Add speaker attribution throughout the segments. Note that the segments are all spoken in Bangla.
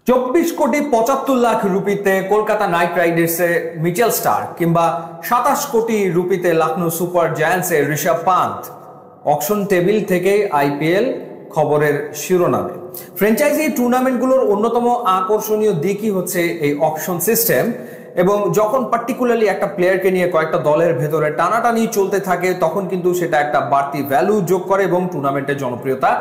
Speaker 1: 24,75,00,000 রুপিতে কলকাতা নাইট রাইডার্সে মিচেল স্টার্ক কিংবা 27 কোটি রুপিতে লখনৌ সুপার জায়ান্টসে ঋষভ পান্থ অকশন টেবিল থেকে আইপিএল খবরের শিরোনামে। ফ্র্যাঞ্চাইজি টুর্নামেন্টগুলোর অন্যতম আকর্ষণীয় দিকই হচ্ছে এই অকশন সিস্টেম, এবং যখন পার্টিকুলারলি একটা প্লেয়ারকে নিয়ে কয়েকটা দলের ভেতরে টানাটানি চলতে থাকে তখন কিন্তু সেটা একটা বাড়তি ভ্যালু যোগ করে এবং টুর্নামেন্টের জনপ্রিয়তা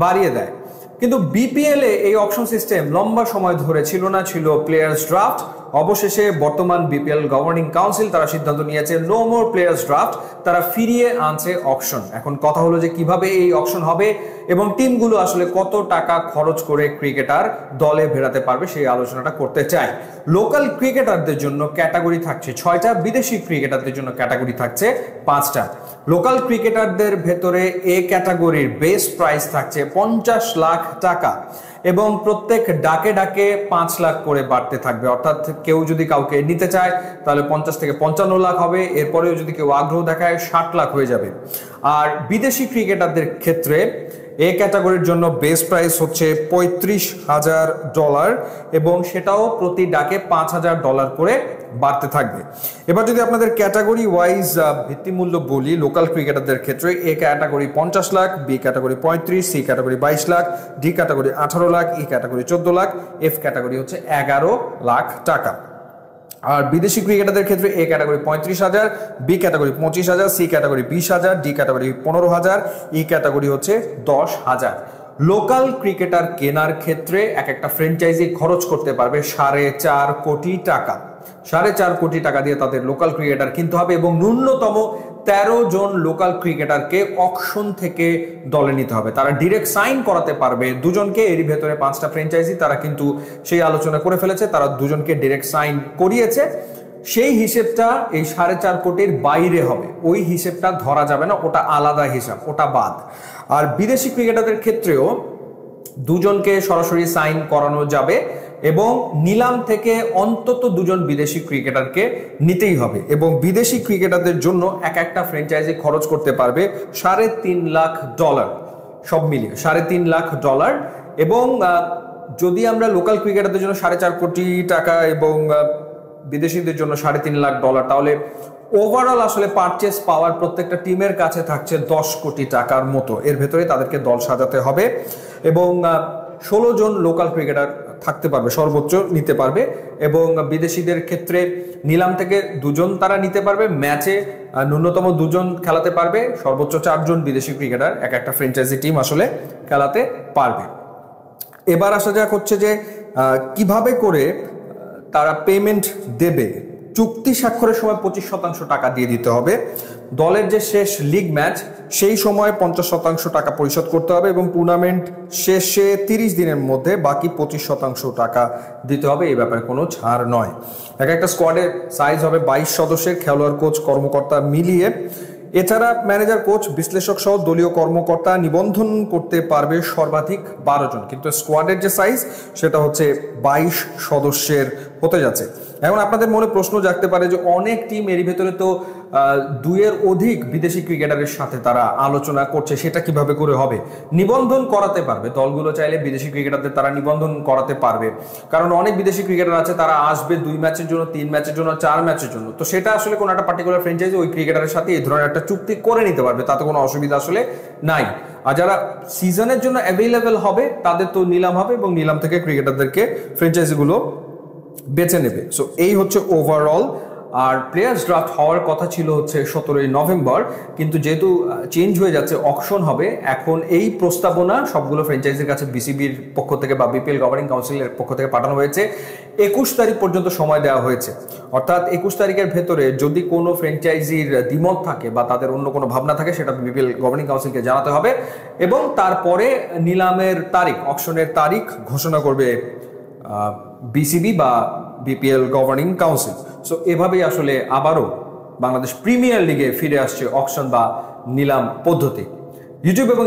Speaker 1: বাড়িয়ে দেয়। কিন্তু বিপিএল এ এই অকশন সিস্টেম লম্বা সময় ধরে ছিল না, ছিল প্লেয়ার্স ড্রাফট। অবশেষে বর্তমান বিপিএল গভর্নিং কাউন্সিল তারা সিদ্ধান্ত নিয়েছে নো মোর প্লেয়ার্স ড্রাফট, তারা ফিরিয়ে আনছে অকশন। এখন কথা হলো যে কিভাবে এই অকশন হবে এবং টিমগুলো আসলে কত টাকা খরচ করে ক্রিকেটার দলে ভেড়াতে পারবে সেই আলোচনাটা করতে চাই। লোকাল ক্রিকেটারদের জন্য ক্যাটাগরি থাকছে 6টা, বিদেশি ক্রিকেটারদের জন্য ক্যাটাগরি থাকছে 5টা। লোকাল ক্রিকেটারদের ভেতরে এ ক্যাটাগরির বেস প্রাইস থাকছে 50 লাখ টাকা এবং প্রত্যেক ডাকে ডাকে 5 লাখ করে বাড়তে থাকবে। অর্থাৎ কেউ যদি কাউকে নিতে চায় তাহলে 50 থেকে 55 লাখ হবে, এরপরেও যদি কেউ আগ্রহ দেখায় 60 লাখ হয়ে যাবে। আর বিদেশি ক্রিকেটারদের ক্ষেত্রে এ ক্যাটাগরির জন্য বেস প্রাইস হচ্ছে $35,000 এবং সেটাও প্রতি ডাকে $5,000 করে বাড়তে থাকবে। এবার যদি আপনাদের ক্যাটাগরি ওয়াইজ ভিত্তিমূল্য বলি, লোকাল ক্রিকেটারদের ক্ষেত্রে A category 50 lakh, B category 35, C category 22 lakh, D category 18 lakh, E category 14 lakh, F category হচ্ছে 11 লাখ টাকা। আর বিদেশি ক্রিকেটারদের ক্ষেত্রে A category 35,000, B category 25,000, C category 20,000, D category 15,000, E category হচ্ছে 10,000। লোকাল ক্রিকেটার কেনার ক্ষেত্রে এক একটা ফ্র্যাঞ্চাইজি খরচ করতে পারবে 4.5 কোটি টাকা। 4.5 কোটি টাকা দিয়ে তাদের লোকাল ক্রিকেটার কিনতে হবে এবং ন্যূনতম 13 জন লোকাল ক্রিকেটারকে অকশন থেকে দলে নিতে হবে। তারা ডিরেক্ট সাইন করাতে পারবে দুজনকে, এরই ভেতরে 5টা ফ্র্যাঞ্চাইজি তারা কিন্তু সেই আলোচনা করে ফেলেছে, তারা দুজনকে ডিরেক্ট সাইন করিয়েছে। সেই হিসেবটা এই 4.5 কোটির বাইরে হবে, ওই হিসেবটা ধরা যাবে না, ওটা আলাদা হিসাব, ওটা বাদ। আর বিদেশি ক্রিকেটারদের ক্ষেত্রেও দুজনকে সরাসরি সাইন করানো যাবে এবং নিলাম থেকে অন্তত 2জন বিদেশি ক্রিকেটারকে নিতেই হবে এবং বিদেশি ক্রিকেটারদের জন্য এক একটা ফ্র্যাঞ্চাইজি খরচ করতে পারবে $3.5 লাখ, সব মিলিয়ে $3.5 লাখ। এবং যদি আমরা লোকাল ক্রিকেটারদের জন্য 4.5 কোটি টাকা এবং বিদেশিদের জন্য $3.5 লাখ, তাহলে ওভারঅল আসলে পারচেস পাওয়ার প্রত্যেকটা টিমের কাছে থাকছে 10 কোটি টাকার মতো। এর ভেতরে তাদেরকে দল সাজাতে হবে এবং 16 জন লোকাল ক্রিকেটার থাকতে পারবে, সর্বোচ্চ নিতে পারবে। এবং বিদেশিদের ক্ষেত্রে নিলাম থেকে 2জন তারা নিতে পারবে, ম্যাচে ন্যূনতম 2জন খেলাতে পারবে, সর্বোচ্চ 4 জন বিদেশি ক্রিকেটার এক একটা ফ্র্যাঞ্চাইজি টিম আসলে খেলাতে পারবে। এবার আসা যাক হচ্ছে যে কিভাবে করে তারা পেমেন্ট দেবে। চুক্তি স্বাক্ষরের সময় 25% টাকা দিয়ে দিতে হবে। দলের যে শেষ লিগ ম্যাচ সেই সময় 50% টাকা পরিশোধ করতে হবে এবং টুর্নামেন্ট শেষে 30 দিনের মধ্যে বাকি 25% টাকা দিতে হবে। এই ব্যাপারে কোনো ছাড় নয়। এক একটা স্কোয়াডের সাইজ হবে 22 সদস্যের, খেলোয়াড়, কোচ, কর্মকর্তা মিলিয়ে। এছাড়া ম্যানেজার, কোচ, বিশ্লেষক সহ দলীয় কর্মকর্তা নিবন্ধন করতে পারবে সর্বাধিক 12 জন, কিন্তু স্কোয়াডের যে সাইজ সেটা হচ্ছে 22 সদস্যের হতে যাচ্ছে। এখন আপনাদের মনে প্রশ্ন জাগতে পারে যে অনেক টিম এরই ভেতরে তো 2-এর অধিক বিদেশি ক্রিকেটারের সাথে তারা আলোচনা করছে, সেটা কিভাবে করে হবে? নিবন্ধন করাতে পারবে দলগুলো, চাইলে বিদেশি ক্রিকেটারদের তারা নিবন্ধন করাতে পারবে, কারণ অনেক বিদেশি ক্রিকেটার আছে তারা আসবে 2 ম্যাচের জন্য, 3 ম্যাচের জন্য, 4 ম্যাচের জন্য। তো সেটা আসলে কোনো একটা পার্টিকুলার ফ্র্যাঞ্চাইজি ওই ক্রিকেটারের সাথে এই ধরনের একটা চুক্তি করে নিতে পারবে, তাতে কোনো অসুবিধা আসলে নাই। আর যারা সিজনের জন্য অ্যাভেলেবেল হবে তাদের তো নিলাম হবে এবং নিলাম থেকে ক্রিকেটারদেরকে ফ্র্যাঞ্চাইজিগুলো বেছে নেবে। সো এই হচ্ছে ওভারঅল। আর প্লেয়ার্স ড্রাফট হওয়ার কথা ছিল হচ্ছে 17ই নভেম্বর, কিন্তু যেহেতু চেঞ্জ হয়ে যাচ্ছে, অকশন হবে, এখন এই প্রস্তাবনা সবগুলো ফ্র্যাঞ্চাইজির কাছে বিসিবির পক্ষ থেকে বা বিপিএল গভর্নিং কাউন্সিলের পক্ষ থেকে পাঠানো হয়েছে। 21 তারিখ পর্যন্ত সময় দেওয়া হয়েছে। অর্থাৎ 21 তারিখের ভেতরে যদি কোনো ফ্র্যাঞ্চাইজির দ্বিমত থাকে বা তাদের অন্য কোনো ভাবনা থাকে সেটা বিপিএল গভর্নিং কাউন্সিলকে জানাতে হবে এবং তারপরে নিলামের তারিখ, অকশনের তারিখ ঘোষণা করবে বিসিবি বা বিপিএল গভর্নিং কাউন্সিল। সো এভাবেই আসলে আবারও বাংলাদেশ প্রিমিয়ার লিগে ফিরে আসছে অকশন বা নিলাম পদ্ধতি। ইউটিউব এবং